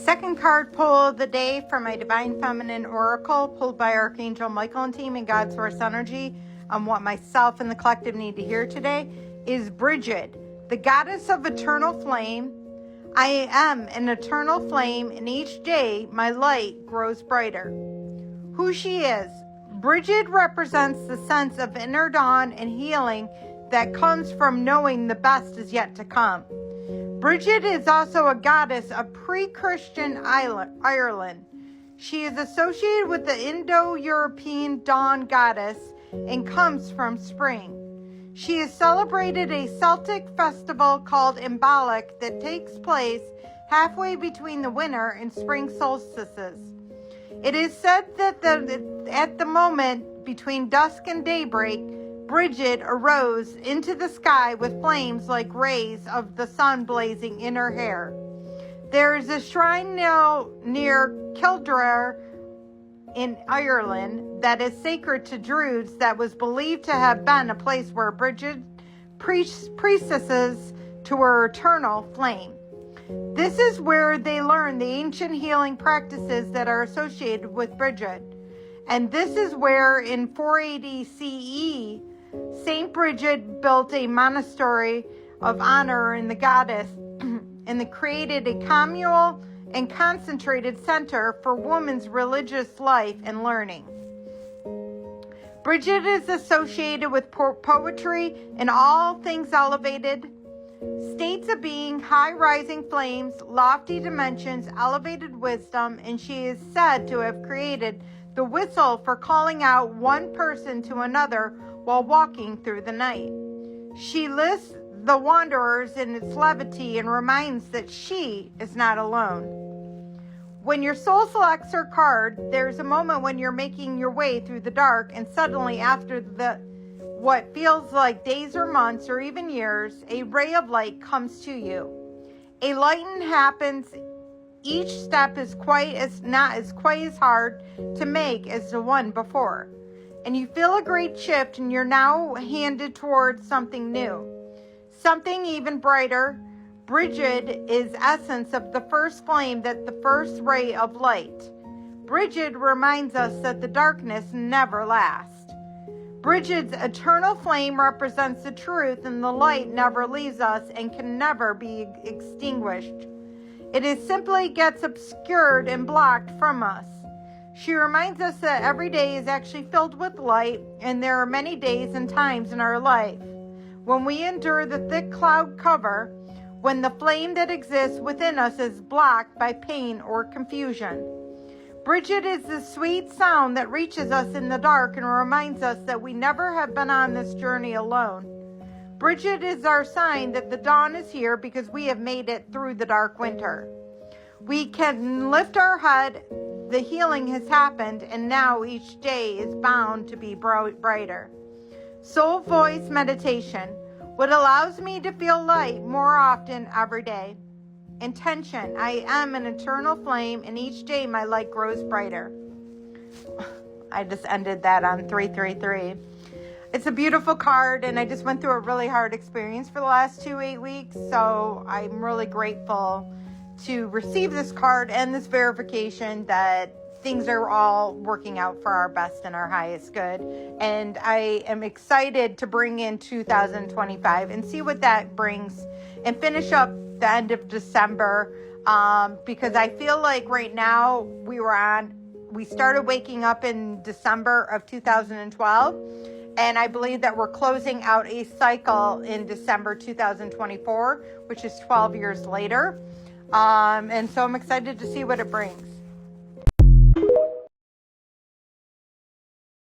Second card pull of the day from my Divine Feminine Oracle, pulled by Archangel Michael and team in God's Source Energy, on what myself and the collective need to hear today, is Brigid, the goddess of eternal flame. I am an eternal flame, and each day my light grows brighter. Who she is. Brigid represents the sense of inner dawn and healing that comes from knowing the best is yet to come. Brigid is also a goddess of pre-Christian Ireland. She is associated with the Indo-European dawn goddess and comes from spring. She is celebrated a Celtic festival called Imbolc that takes place halfway between the winter and spring solstices. It is said that at the moment between dusk and daybreak, Brigid arose into the sky with flames like rays of the sun blazing in her hair. There is a shrine now near Kildare in Ireland that is sacred to Druids that was believed to have been a place where Brigid priestesses to her eternal flame. This is where they learned the ancient healing practices that are associated with Brigid. And this is where in 480 CE, Saint Brigid built a monastery of honor in the goddess and they created a communal and concentrated center for women's religious life and learning. Brigid is associated with poetry and all things elevated, states of being, high rising flames, lofty dimensions, elevated wisdom, and she is said to have created the whistle for calling out one person to another while walking through the night. She lists the wanderers in its levity and reminds that she is not alone. When your soul selects her card, there's a moment when you're making your way through the dark, and suddenly after what feels like days or months or even years, a ray of light comes to you. A lighten happens. Each step is not quite as hard to make as the one before. And you feel a great shift, and you're now handed towards something new, something even brighter. Brigid is essence of the first flame, that the first ray of light. Brigid reminds us that the darkness never lasts. Brigid's eternal flame represents the truth, and the light never leaves us and can never be extinguished. It is simply gets obscured and blocked from us. She reminds us that every day is actually filled with light, and there are many days and times in our life when we endure the thick cloud cover, when the flame that exists within us is blocked by pain or confusion. Brigid is the sweet sound that reaches us in the dark and reminds us that we never have been on this journey alone. Brigid is our sign that the dawn is here because we have made it through the dark winter. We can lift our head. The healing has happened, and now each day is bound to be brighter. Soul voice meditation. What allows me to feel light more often every day. Intention. I am an eternal flame, and each day my light grows brighter. I just ended that on 333. It's a beautiful card, and I just went through a really hard experience for the last 8 weeks, so I'm really grateful to receive this card and this verification that things are all working out for our best and our highest good. And I am excited to bring in 2025 and see what that brings and finish up the end of December, because I feel like right now we started waking up in December of 2012, and I believe that we're closing out a cycle in December 2024, which is 12 years later. And so I'm excited to see what it brings.